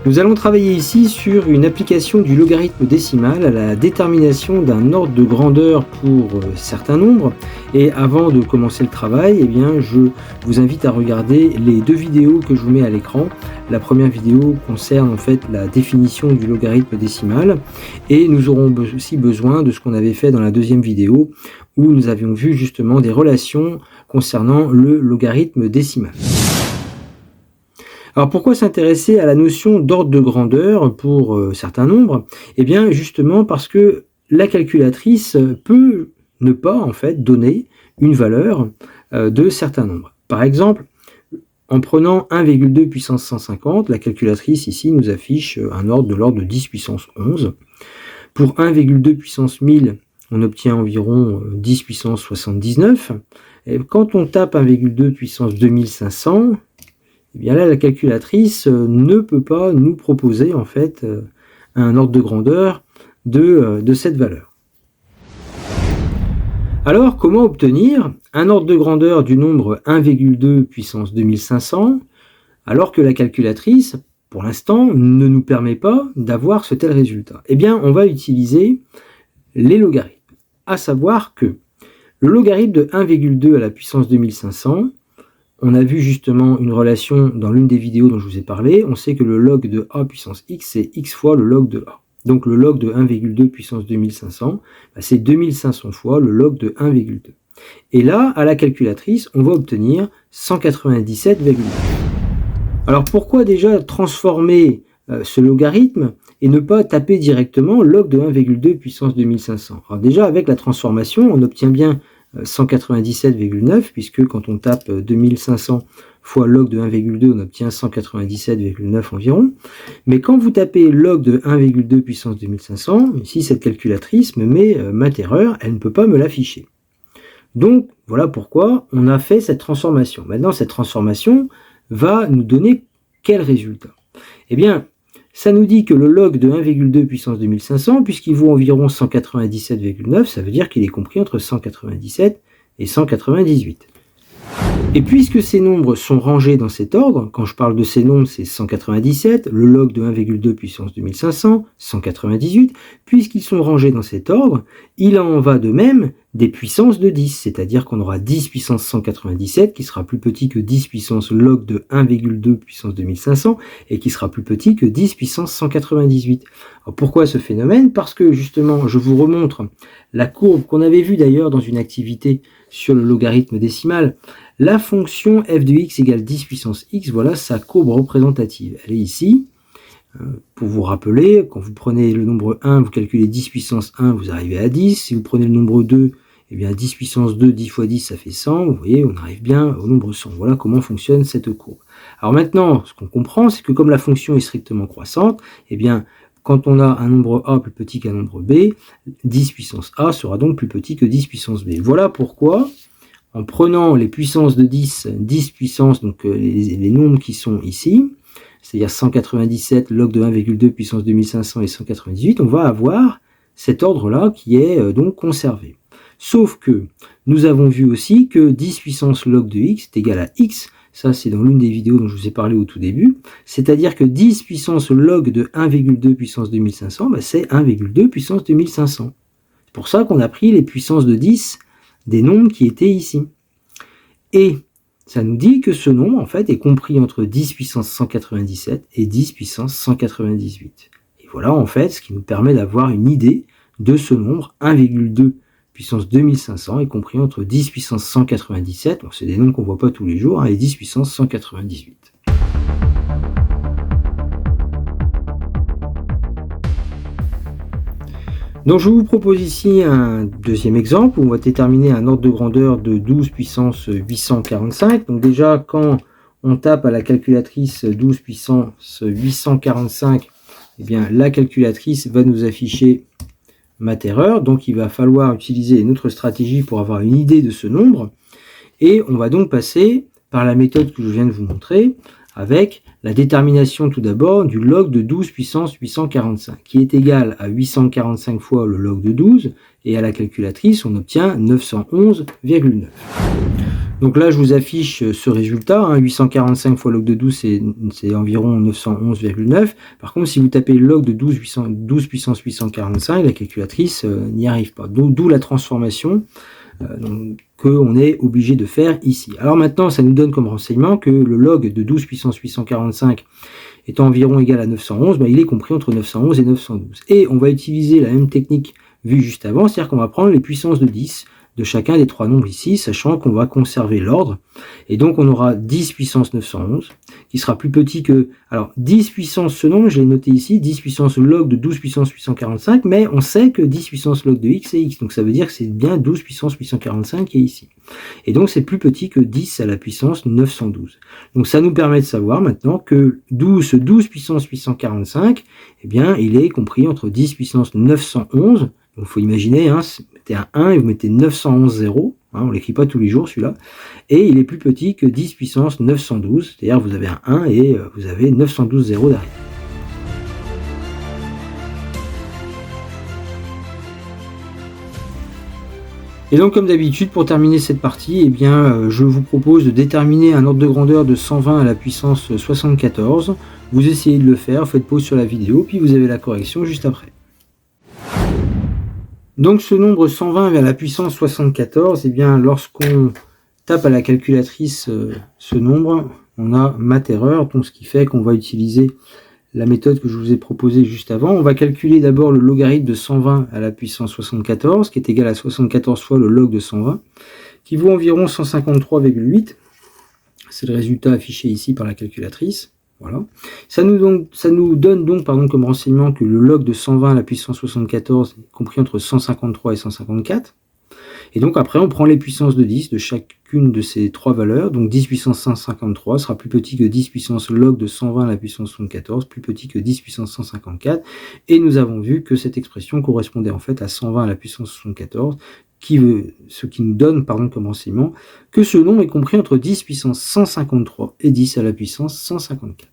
Nous allons travailler ici sur une application du logarithme décimal à la détermination d'un ordre de grandeur pour certains nombres. Et avant de commencer le travail, eh bien, je vous invite à regarder les deux vidéos que je vous mets à l'écran. La première vidéo concerne en fait la définition du logarithme décimal et nous aurons aussi besoin de ce qu'on avait fait dans la deuxième vidéo où nous avions vu justement des relations concernant le logarithme décimal. Alors pourquoi s'intéresser à la notion d'ordre de grandeur pour certains nombres? Eh bien justement parce que la calculatrice peut ne pas en fait donner une valeur de certains nombres. Par exemple, en prenant 1,2 puissance 150, la calculatrice ici nous affiche un ordre de l'ordre de 10 puissance 11. Pour 1,2 puissance 1000, on obtient environ 10 puissance 79. Et quand on tape 1,2 puissance 2500, eh bien là, la calculatrice ne peut pas nous proposer en fait un ordre de grandeur de cette valeur. Alors, comment obtenir un ordre de grandeur du nombre 1,2 puissance 2500 alors que la calculatrice, pour l'instant, ne nous permet pas d'avoir ce tel résultat? Eh bien, on va utiliser les logarithmes, à savoir que le logarithme de 1,2 à la puissance 2500, on a vu justement une relation dans l'une des vidéos dont je vous ai parlé. On sait que le log de a puissance x, c'est x fois le log de a. Donc le log de 1,2 puissance 2500, c'est 2500 fois le log de 1,2. Et là, à la calculatrice, on va obtenir 197,9. Alors pourquoi déjà transformer ce logarithme et ne pas taper directement log de 1,2 puissance 2500? Alors déjà, avec la transformation, on obtient bien 197,9 puisque quand on tape 2500 fois log de 1,2 on obtient 197,9 environ. Mais quand vous tapez log de 1,2 puissance 2500, ici cette calculatrice me met math erreur, elle ne peut pas me l'afficher. Donc voilà pourquoi on a fait cette transformation. Maintenant cette transformation va nous donner quel résultat? Eh bien ça nous dit que le log de 1,2 puissance 2500, puisqu'il vaut environ 197,9, ça veut dire qu'il est compris entre 197 et 198. Et puisque ces nombres sont rangés dans cet ordre, quand je parle de ces nombres, c'est 197, le log de 1,2 puissance 2500, 198, puisqu'ils sont rangés dans cet ordre, il en va de même des puissances de 10, c'est-à-dire qu'on aura 10 puissance 197 qui sera plus petit que 10 puissance log de 1,2 puissance 2500 et qui sera plus petit que 10 puissance 198. Alors pourquoi ce phénomène? Parce que justement, je vous remontre la courbe qu'on avait vue d'ailleurs dans une activité sur le logarithme décimal. La fonction f de x égale 10 puissance x, voilà sa courbe représentative. Elle est ici. Pour vous rappeler, quand vous prenez le nombre 1, vous calculez 10 puissance 1, vous arrivez à 10. Si vous prenez le nombre 2, eh bien 10 puissance 2, 10 fois 10, ça fait 100. Vous voyez, on arrive bien au nombre 100. Voilà comment fonctionne cette courbe. Alors maintenant, ce qu'on comprend, c'est que comme la fonction est strictement croissante, eh bien, quand on a un nombre a plus petit qu'un nombre b, 10 puissance a sera donc plus petit que 10 puissance b. Voilà pourquoi, en prenant les puissances de 10, 10 puissance, donc les nombres qui sont ici, c'est-à-dire 197 log de 1,2 puissance 2500 et 198, on va avoir cet ordre-là qui est donc conservé. Sauf que nous avons vu aussi que 10 puissance log de x est égal à x, ça c'est dans l'une des vidéos dont je vous ai parlé au tout début, c'est-à-dire que 10 puissance log de 1,2 puissance 2500, c'est 1,2 puissance 2500. C'est pour ça qu'on a pris les puissances de 10 des nombres qui étaient ici. Et ça nous dit que ce nombre, en fait, est compris entre 10 puissance 197 et 10 puissance 198. Et voilà, en fait, ce qui nous permet d'avoir une idée de ce nombre, 1,2 puissance 2500, est compris entre 10 puissance 197, bon, c'est des nombres qu'on ne voit pas tous les jours, et 10 puissance 198. Donc je vous propose ici un deuxième exemple où on va déterminer un ordre de grandeur de 12 puissance 845. Donc déjà quand on tape à la calculatrice 12 puissance 845, eh bien la calculatrice va nous afficher math erreur. Donc il va falloir utiliser une autre stratégie pour avoir une idée de ce nombre. Et on va donc passer par la méthode que je viens de vous montrer, avec la détermination tout d'abord du log de 12 puissance 845, qui est égal à 845 fois le log de 12, et à la calculatrice on obtient 911,9. Donc là, je vous affiche ce résultat, hein, 845 fois log de 12, c'est environ 911,9. Par contre, si vous tapez log de 12 puissance 845, la calculatrice n'y arrive pas. D'où la transformation qu'on est obligé de faire ici. Alors maintenant, ça nous donne comme renseignement que le log de 12 puissance 845 est environ égal à 911, il est compris entre 911 et 912. Et on va utiliser la même technique vue juste avant, c'est-à-dire qu'on va prendre les puissances de 10 de chacun des trois nombres ici, sachant qu'on va conserver l'ordre. Et donc on aura 10 puissance 911, qui sera plus petit que... Alors 10 puissance ce nombre, je l'ai noté ici, 10 puissance log de 12 puissance 845, mais on sait que 10 puissance log de x c'est x, donc ça veut dire que c'est bien 12 puissance 845 qui est ici. Et donc c'est plus petit que 10 à la puissance 912. Donc ça nous permet de savoir maintenant que 12 puissance 845, eh bien il est compris entre 10 puissance 911, donc il faut imaginer, hein, vous mettez un 1 et vous mettez 911 0, hein, on ne l'écrit pas tous les jours celui-là, et il est plus petit que 10 puissance 912, c'est-à-dire vous avez un 1 et vous avez 912 0 derrière. Et donc comme d'habitude, pour terminer cette partie, eh bien, je vous propose de déterminer un ordre de grandeur de 120 à la puissance 74. Vous essayez de le faire, faites pause sur la vidéo, puis vous avez la correction juste après. Donc ce nombre 120 à la puissance 74, eh bien, lorsqu'on tape à la calculatrice ce nombre, on a mat erreur, donc ce qui fait qu'on va utiliser la méthode que je vous ai proposée juste avant. On va calculer d'abord le logarithme de 120 à la puissance 74, qui est égal à 74 fois le log de 120, qui vaut environ 153,8. C'est le résultat affiché ici par la calculatrice. Voilà. Ça nous donne donc comme renseignement que le log de 120 à la puissance 74 est compris entre 153 et 154. Et donc après, on prend les puissances de 10 de chacune de ces trois valeurs. Donc 10 puissance 153 sera plus petit que 10 puissance log de 120 à la puissance 74, plus petit que 10 puissance 154. Et nous avons vu que cette expression correspondait en fait à 120 à la puissance 74, ce qui nous donne comme renseignement que ce nombre est compris entre 10 puissance 153 et 10 à la puissance 154.